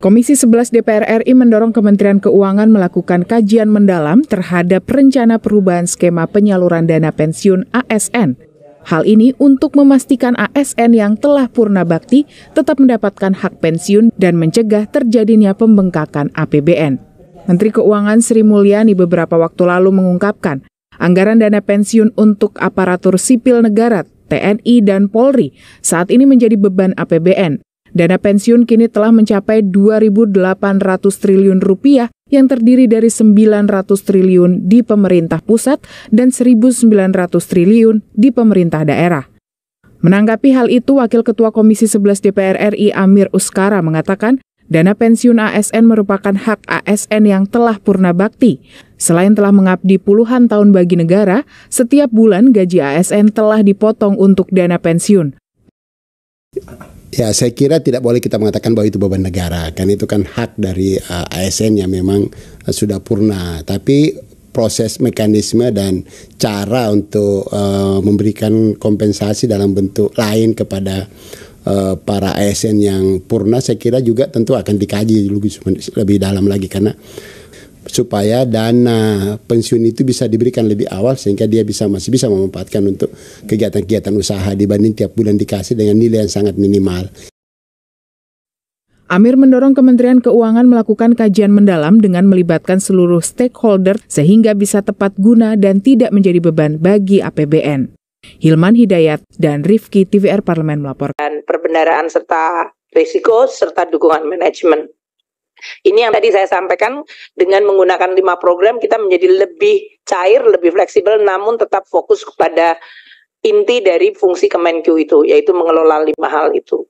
Komisi 11 DPR RI mendorong Kementerian Keuangan melakukan kajian mendalam terhadap rencana perubahan skema penyaluran dana pensiun ASN. Hal ini untuk memastikan ASN yang telah purna bakti tetap mendapatkan hak pensiun dan mencegah terjadinya pembengkakan APBN. Menteri Keuangan Sri Mulyani beberapa waktu lalu mengungkapkan, anggaran dana pensiun untuk aparatur sipil negara, TNI dan Polri saat ini menjadi beban APBN. Dana pensiun kini telah mencapai 2.800 triliun rupiah yang terdiri dari 900 triliun di pemerintah pusat dan 1.900 triliun di pemerintah daerah. Menanggapi hal itu, Wakil Ketua Komisi 11 DPR RI Amir Uskara mengatakan, dana pensiun ASN merupakan hak ASN yang telah purna bakti. Selain telah mengabdi puluhan tahun bagi negara, setiap bulan gaji ASN telah dipotong untuk dana pensiun. Ya, saya kira tidak boleh kita mengatakan bahwa itu beban negara, kan itu kan hak dari ASN yang memang sudah purna. Tapi proses, mekanisme dan cara untuk memberikan kompensasi dalam bentuk lain kepada para ASN yang purna, saya kira juga tentu akan dikaji lebih dalam lagi, karena supaya dana pensiun itu bisa diberikan lebih awal sehingga dia masih bisa memanfaatkan untuk kegiatan-kegiatan usaha dibanding tiap bulan dikasih dengan nilai yang sangat minimal. Amir mendorong Kementerian Keuangan melakukan kajian mendalam dengan melibatkan seluruh stakeholder sehingga bisa tepat guna dan tidak menjadi beban bagi APBN. Hilman Hidayat dan Rifki TVR Parlemen melaporkan. Perbendaharaan serta risiko serta dukungan manajemen. Ini yang tadi saya sampaikan, dengan menggunakan 5 program kita menjadi lebih cair, lebih fleksibel, namun tetap fokus kepada inti dari fungsi Kemenkyu itu, yaitu mengelola 5 hal itu.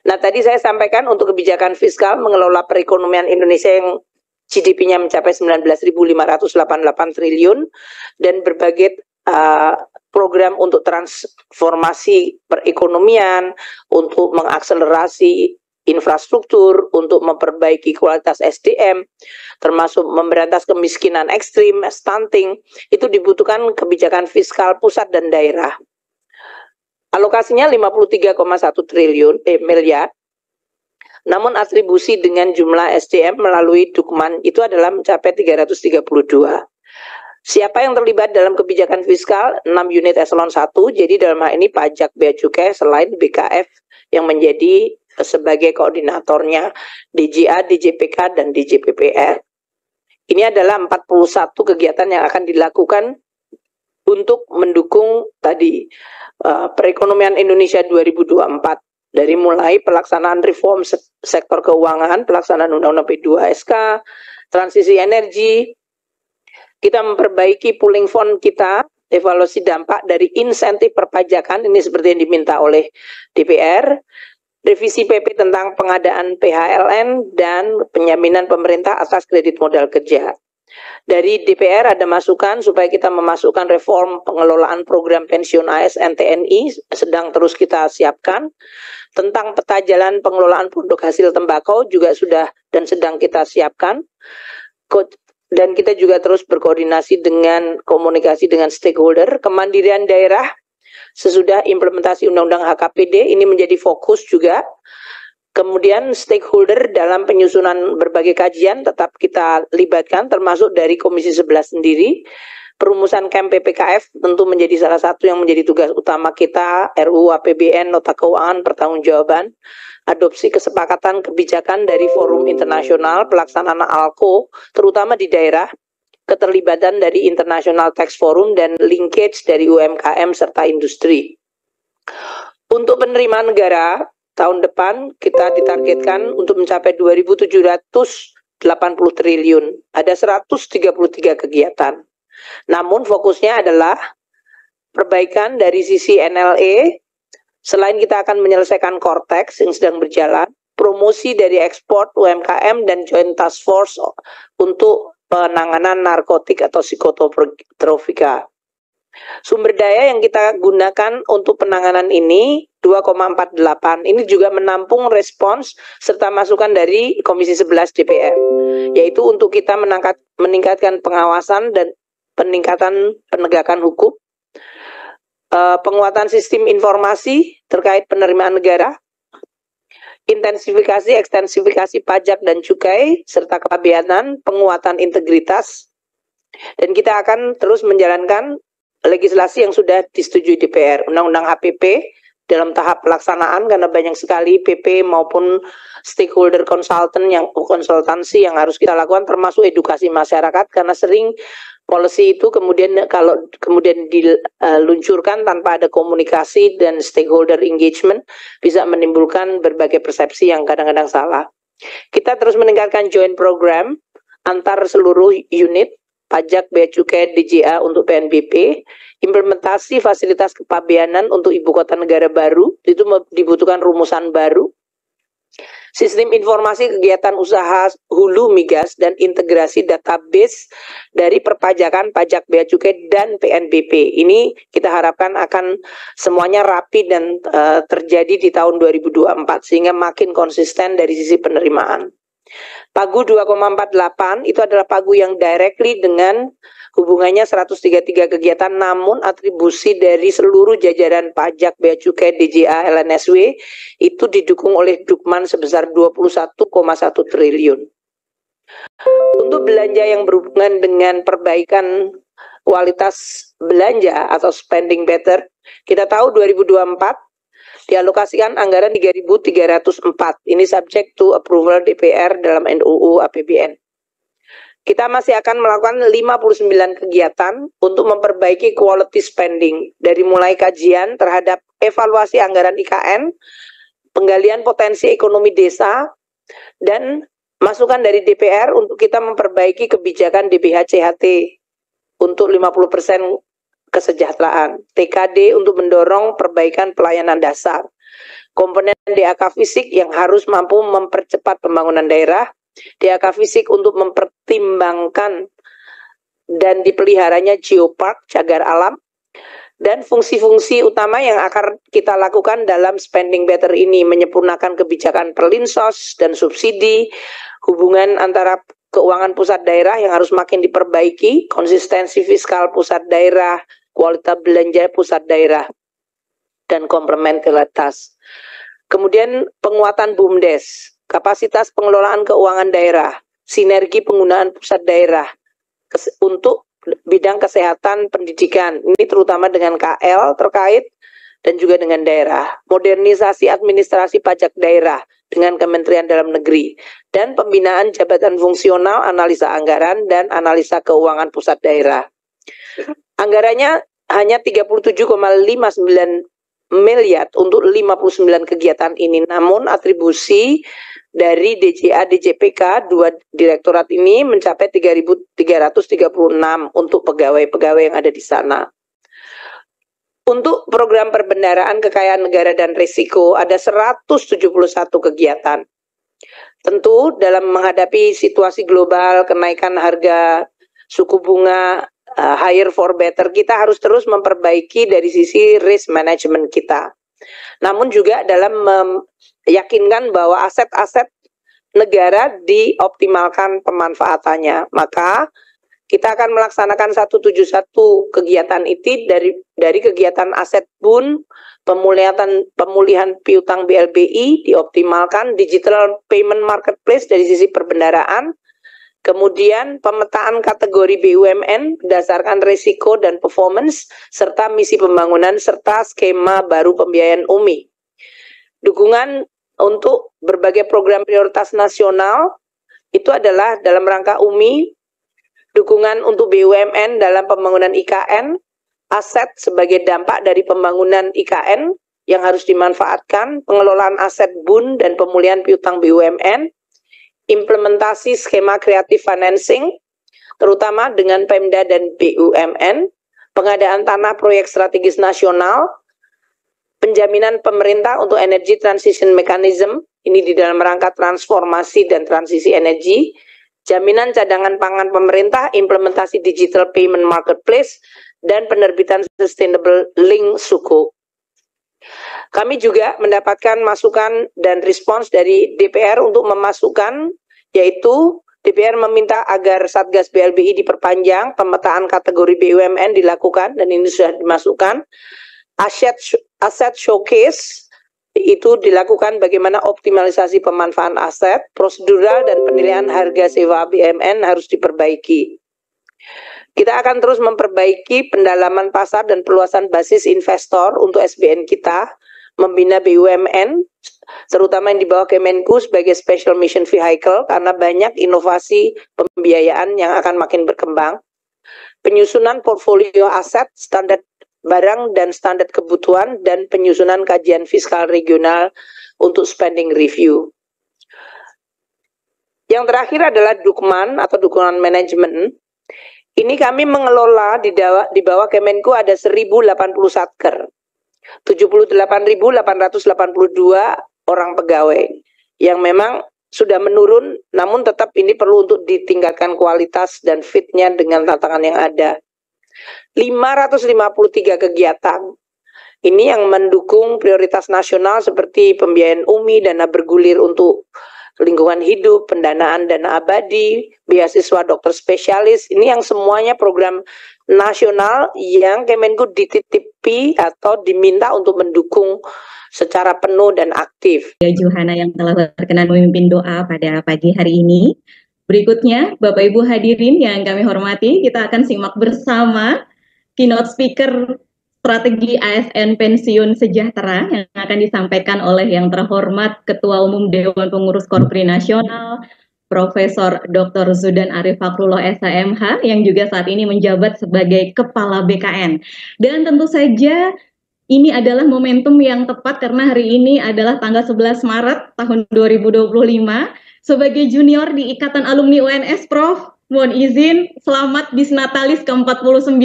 Nah, tadi saya sampaikan untuk kebijakan fiskal mengelola perekonomian Indonesia yang GDP-nya mencapai 19.588 triliun dan berbagai program untuk transformasi perekonomian, untuk mengakselerasi infrastruktur, untuk memperbaiki kualitas SDM, termasuk memberantas kemiskinan ekstrim, stunting, itu dibutuhkan kebijakan fiskal pusat dan daerah. Alokasinya 53,1 miliar, namun atribusi dengan jumlah SDM melalui Dukman itu adalah mencapai 332. Siapa yang terlibat dalam kebijakan fiskal? 6 unit eselon 1, jadi dalam hal ini pajak, bea cukai, selain BKF yang menjadi sebagai koordinatornya, DJA, DJPK, dan DJPPR. Ini adalah 41 kegiatan yang akan dilakukan untuk mendukung tadi perekonomian Indonesia 2024. Dari mulai pelaksanaan reform sektor keuangan, pelaksanaan Undang-Undang P2SK, transisi energi, kita memperbaiki pooling fund kita, evaluasi dampak dari insentif perpajakan, ini seperti yang diminta oleh DPR, revisi PP tentang pengadaan PHLN dan penjaminan pemerintah atas kredit modal kerja. Dari DPR ada masukan supaya kita memasukkan reform pengelolaan program pensiun ASN TNI, sedang terus kita siapkan. Tentang peta jalan pengelolaan produk hasil tembakau juga sudah dan sedang kita siapkan. Dan kita juga terus berkoordinasi dengan komunikasi dengan stakeholder. Kemandirian daerah sesudah implementasi Undang-Undang HKPD ini menjadi fokus juga. Kemudian stakeholder dalam penyusunan berbagai kajian tetap kita libatkan, termasuk dari Komisi 11 sendiri. Perumusan KEM PPKF tentu menjadi salah satu yang menjadi tugas utama kita. RUU APBN, nota keuangan, pertanggungjawaban, adopsi kesepakatan kebijakan dari forum internasional, pelaksanaan ALKO, terutama di daerah, keterlibatan dari International Tax Forum, dan linkage dari UMKM serta industri. Untuk penerimaan negara, tahun depan kita ditargetkan untuk mencapai 2.780 triliun. Ada 133 kegiatan. Namun fokusnya adalah perbaikan dari sisi NLE, selain kita akan menyelesaikan Cortex yang sedang berjalan, promosi dari ekspor UMKM dan Joint Task Force untuk penanganan narkotik atau psikotropika. Sumber daya yang kita gunakan untuk penanganan ini 2,48. Ini juga menampung respons serta masukan dari Komisi 11 DPR, yaitu untuk kita meningkatkan pengawasan dan peningkatan penegakan hukum, penguatan sistem informasi terkait penerimaan negara, intensifikasi, ekstensifikasi pajak dan cukai, serta kepabeanan, penguatan integritas, dan kita akan terus menjalankan legislasi yang sudah disetujui DPR, Undang-Undang HPP, dalam tahap pelaksanaan karena banyak sekali PP maupun stakeholder konsultansi yang harus kita lakukan, termasuk edukasi masyarakat, karena sering policy itu kalau kemudian diluncurkan tanpa ada komunikasi dan stakeholder engagement bisa menimbulkan berbagai persepsi yang kadang-kadang salah. Kita terus meningkatkan joint program antar seluruh unit pajak, bea cukai, DJA untuk PNBP, implementasi fasilitas kepabeanan untuk ibu kota negara baru, itu dibutuhkan rumusan baru, sistem informasi kegiatan usaha hulu migas, dan integrasi database dari perpajakan, pajak, bea cukai, dan PNBP. Ini kita harapkan akan semuanya rapi dan terjadi di tahun 2024, sehingga makin konsisten dari sisi penerimaan. Pagu 2,48 itu adalah pagu yang directly dengan hubungannya 133 kegiatan, namun atribusi dari seluruh jajaran pajak, bea cukai, DJA, LNSW itu didukung oleh Dukman sebesar 21,1 triliun. Untuk belanja yang berhubungan dengan perbaikan kualitas belanja atau spending better, kita tahu 2024 dialokasikan anggaran 3.304. Ini subject to approval DPR dalam NUU APBN. Kita masih akan melakukan 59 kegiatan untuk memperbaiki quality spending, dari mulai kajian terhadap evaluasi anggaran IKN, penggalian potensi ekonomi desa, dan masukan dari DPR untuk kita memperbaiki kebijakan DBH-CHT untuk 50% kesejahteraan, TKD untuk mendorong perbaikan pelayanan dasar, komponen DAK fisik yang harus mampu mempercepat pembangunan daerah, DAK fisik untuk mempertimbangkan dan dipeliharanya geopark, cagar alam, dan fungsi-fungsi utama yang akan kita lakukan dalam spending better ini, menyempurnakan kebijakan perlinsos dan subsidi, hubungan antara keuangan pusat daerah yang harus makin diperbaiki, konsistensi fiskal pusat daerah, kualitas belanja pusat daerah, dan komplementaritas. Kemudian penguatan BUMDes, kapasitas pengelolaan keuangan daerah, sinergi penggunaan pusat daerah untuk bidang kesehatan, pendidikan, ini terutama dengan KL terkait dan juga dengan daerah, modernisasi administrasi pajak daerah dengan Kementerian Dalam Negeri, dan pembinaan jabatan fungsional, analisa anggaran, dan analisa keuangan pusat daerah. Anggarannya hanya 37,59 miliar untuk 59 kegiatan ini, namun atribusi dari DJA, DJPK, dua direktorat ini mencapai 3.336 untuk pegawai-pegawai yang ada di sana. Untuk program perbendaharaan kekayaan negara dan risiko ada 171 kegiatan. Tentu dalam menghadapi situasi global, kenaikan harga, suku bunga, higher for better, kita harus terus memperbaiki dari sisi risk management kita. Namun juga dalam meyakinkan bahwa aset-aset negara dioptimalkan pemanfaatannya. Maka kita akan melaksanakan 171 kegiatan itu dari kegiatan aset BUN, pemulihan piutang BLBI dioptimalkan, digital payment marketplace dari sisi perbendaharaan, kemudian pemetaan kategori BUMN berdasarkan risiko dan performance, serta misi pembangunan, serta skema baru pembiayaan UMI. Dukungan untuk berbagai program prioritas nasional itu adalah dalam rangka UMI, dukungan untuk BUMN dalam pembangunan IKN, aset sebagai dampak dari pembangunan IKN yang harus dimanfaatkan, pengelolaan aset BUN dan pemulihan piutang BUMN, implementasi skema creative financing, terutama dengan Pemda dan BUMN, pengadaan tanah proyek strategis nasional, penjaminan pemerintah untuk energy transition mechanism, ini di dalam rangka transformasi dan transisi energi, jaminan cadangan pangan pemerintah, implementasi digital payment marketplace, dan penerbitan sustainable link suku. Kami juga mendapatkan masukan dan respons dari DPR untuk memasukkan, yaitu DPR meminta agar Satgas BLBI diperpanjang, pemetaan kategori BUMN dilakukan, dan ini sudah dimasukkan, aset showcase itu dilakukan bagaimana optimalisasi pemanfaatan aset, prosedural dan penilaian harga sewa BUMN harus diperbaiki. Kita akan terus memperbaiki pendalaman pasar dan perluasan basis investor untuk SBN kita, membina BUMN, terutama yang di bawah Kemenku sebagai Special Mission Vehicle karena banyak inovasi pembiayaan yang akan makin berkembang. Penyusunan portfolio aset, standar barang dan standar kebutuhan, dan penyusunan kajian fiskal regional untuk spending review. Yang terakhir adalah Dukman atau dukungan manajemen. Ini kami mengelola di bawah Kemenku ada 1.080 satker, 78.882 orang pegawai yang memang sudah menurun, namun tetap ini perlu untuk ditingkatkan kualitas dan fitnya dengan tantangan yang ada. 553 kegiatan ini yang mendukung prioritas nasional seperti pembiayaan UMI, dana bergulir untuk lingkungan hidup, pendanaan dana abadi, beasiswa dokter spesialis. Ini yang semuanya program nasional yang Kemenku dititipi atau diminta untuk mendukung secara penuh dan aktif. Johana yang telah berkenan memimpin doa pada pagi hari ini. Berikutnya, Bapak Ibu hadirin yang kami hormati, kita akan simak bersama keynote speaker strategi ASN Pensiun Sejahtera yang akan disampaikan oleh yang terhormat Ketua Umum Dewan Pengurus Korpri Nasional, Profesor Dr. Zudan Arif Fakrullah SHMH yang juga saat ini menjabat sebagai Kepala BKN. Dan tentu saja ini adalah momentum yang tepat karena hari ini adalah tanggal 11 Maret tahun 2025. Sebagai junior di Ikatan Alumni UNS, Prof, mohon izin selamat Bisnatalis ke-49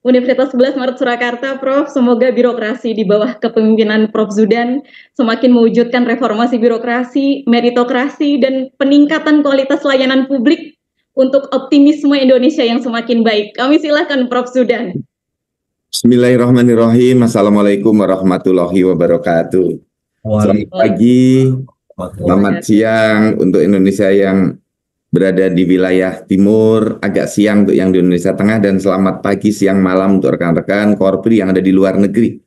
Universitas 11 Maret Surakarta, Prof. Semoga birokrasi di bawah kepemimpinan Prof. Zudan semakin mewujudkan reformasi birokrasi, meritokrasi, dan peningkatan kualitas layanan publik untuk optimisme Indonesia yang semakin baik. Kami silakan Prof. Zudan. Bismillahirrahmanirrahim. Assalamualaikum warahmatullahi wabarakatuh. Selamat pagi, selamat siang untuk Indonesia yang berada di wilayah timur, agak siang untuk yang di Indonesia Tengah, dan selamat pagi, siang, malam untuk rekan-rekan Korpri yang ada di luar negeri.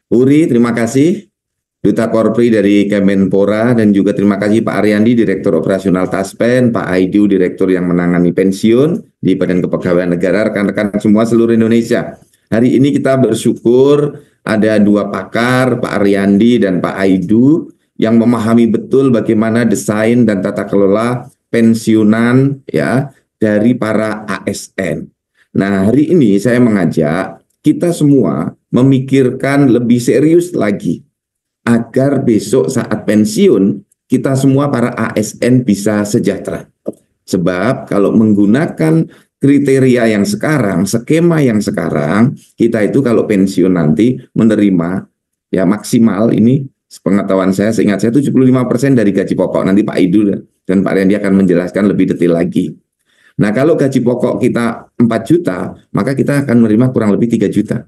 Uri, terima kasih. Duta Korpri dari Kemenpora, dan juga terima kasih Pak Ariandi, Direktur Operasional Taspen, Pak Aidu, Direktur yang menangani pensiun di Badan Kepegawaian Negara, rekan-rekan semua seluruh Indonesia. Hari ini kita bersyukur ada dua pakar, Pak Ariandi dan Pak Aidu, yang memahami betul bagaimana desain dan tata kelola pensiunan ya dari para ASN. Nah, hari ini saya mengajak kita semua memikirkan lebih serius lagi agar besok saat pensiun kita semua para ASN bisa sejahtera. Sebab kalau menggunakan kriteria yang sekarang, skema yang sekarang, kita itu kalau pensiun nanti menerima ya maksimal ini sepengetahuan saya, seingat saya 75% dari gaji pokok. Nanti Pak Idu dan Pak Riandi akan menjelaskan lebih detail lagi. Nah, kalau gaji pokok kita 4 juta, maka kita akan menerima kurang lebih 3 juta.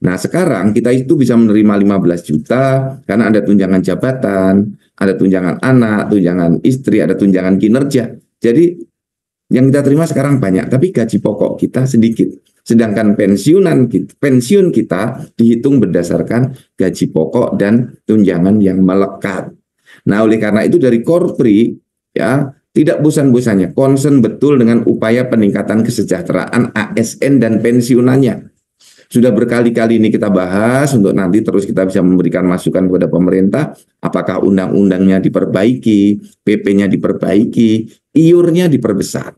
Nah, sekarang kita itu bisa menerima 15 juta karena ada tunjangan jabatan, ada tunjangan anak, tunjangan istri, ada tunjangan kinerja. Jadi yang kita terima sekarang banyak, tapi gaji pokok kita sedikit. Sedangkan pensiun kita dihitung berdasarkan gaji pokok dan tunjangan yang melekat. Nah, oleh karena itu dari Korpri ya tidak bosan-bosannya concern betul dengan upaya peningkatan kesejahteraan ASN dan pensiunannya. Sudah berkali-kali ini kita bahas untuk nanti terus kita bisa memberikan masukan kepada pemerintah, apakah undang-undangnya diperbaiki, PP-nya diperbaiki, iurnya diperbesar.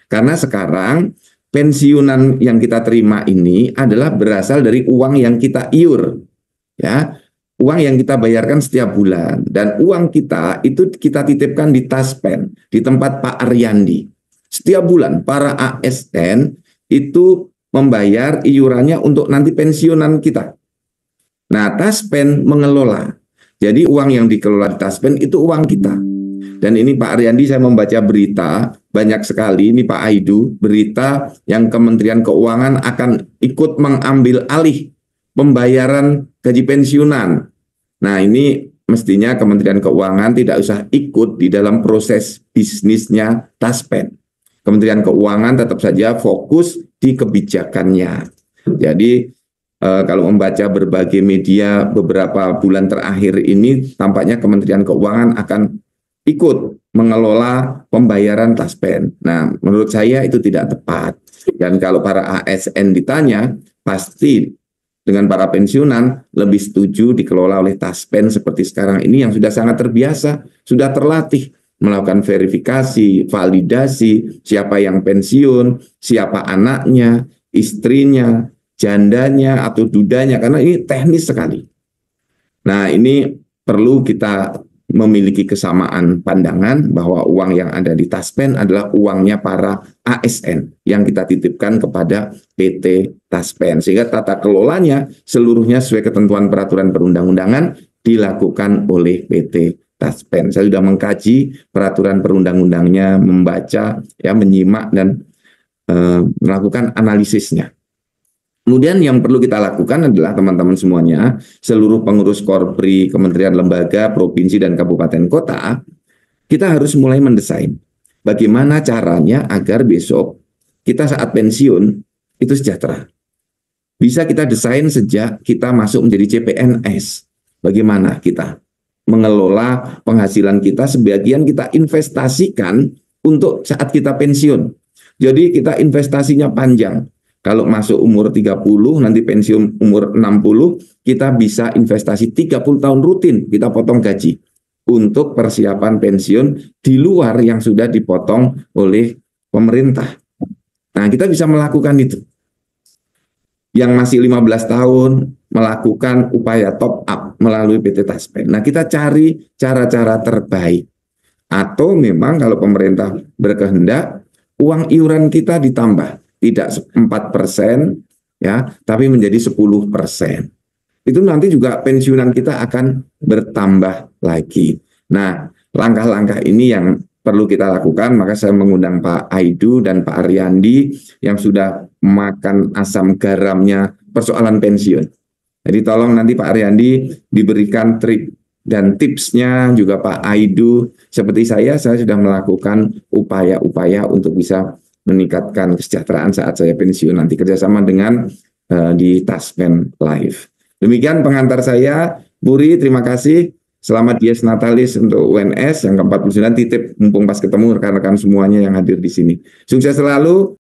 Karena sekarang pensiunan yang kita terima ini adalah berasal dari uang yang kita iur, ya, uang yang kita bayarkan setiap bulan, dan uang kita itu kita titipkan di Taspen, di tempat Pak Ariandi. Setiap bulan para ASN itu membayar iurannya untuk nanti pensiunan kita. Nah, Taspen mengelola. Jadi uang yang dikelola di Taspen itu uang kita. Dan ini Pak Ariandi, saya membaca berita banyak sekali, ini Pak Aidu, berita yang Kementerian Keuangan akan ikut mengambil alih pembayaran gaji pensiunan. Nah, ini mestinya Kementerian Keuangan tidak usah ikut di dalam proses bisnisnya Taspen. Kementerian Keuangan tetap saja fokus di kebijakannya. Jadi Kalau membaca berbagai media beberapa bulan terakhir ini, tampaknya Kementerian Keuangan akan ikut mengelola pembayaran taspen. Nah, menurut saya itu tidak tepat. Dan kalau para ASN ditanya, pasti dengan para pensiunan lebih setuju dikelola oleh taspen seperti sekarang ini yang sudah sangat terbiasa, sudah terlatih melakukan verifikasi, validasi, siapa yang pensiun, siapa anaknya, istrinya, jandanya atau dudanya, karena ini teknis sekali. Nah, ini perlu kita memiliki kesamaan pandangan bahwa uang yang ada di Taspen adalah uangnya para ASN yang kita titipkan kepada PT Taspen, sehingga tata kelolanya seluruhnya sesuai ketentuan peraturan perundang-undangan dilakukan oleh PT Taspen. Saya sudah mengkaji peraturan perundang-undangnya, membaca, ya, menyimak dan melakukan analisisnya. Kemudian yang perlu kita lakukan adalah teman-teman semuanya, seluruh pengurus Korpri, kementerian, lembaga, provinsi, dan kabupaten kota, kita harus mulai mendesain bagaimana caranya agar besok kita saat pensiun itu sejahtera. Bisa kita desain sejak kita masuk menjadi CPNS. Bagaimana kita mengelola penghasilan kita, sebagian kita investasikan untuk saat kita pensiun. Jadi kita investasinya panjang. Kalau masuk umur 30, nanti pensiun umur 60, kita bisa investasi 30 tahun rutin, kita potong gaji untuk persiapan pensiun di luar yang sudah dipotong oleh pemerintah. Nah, kita bisa melakukan itu. Yang masih 15 tahun melakukan upaya top up melalui PT Taspen. Nah, kita cari cara-cara terbaik. Atau memang kalau pemerintah berkehendak, uang iuran kita ditambah. Tidak 4%, ya, tapi menjadi 10%. Itu nanti juga pensiunan kita akan bertambah lagi. Nah, langkah-langkah ini yang perlu kita lakukan, maka saya mengundang Pak Aidu dan Pak Ariandi yang sudah makan asam garamnya persoalan pensiun. Jadi tolong nanti Pak Ariandi diberikan trik dan tipsnya, juga Pak Aidu. Seperti saya sudah melakukan upaya-upaya untuk bisa meningkatkan kesejahteraan saat saya pensiun nanti, kerjasama dengan di Taspen Live. Demikian pengantar saya. Puri, terima kasih. Selamat Dies Natalis untuk UNS yang ke-49, titip mumpung pas ketemu rekan-rekan semuanya yang hadir di sini. Sukses selalu.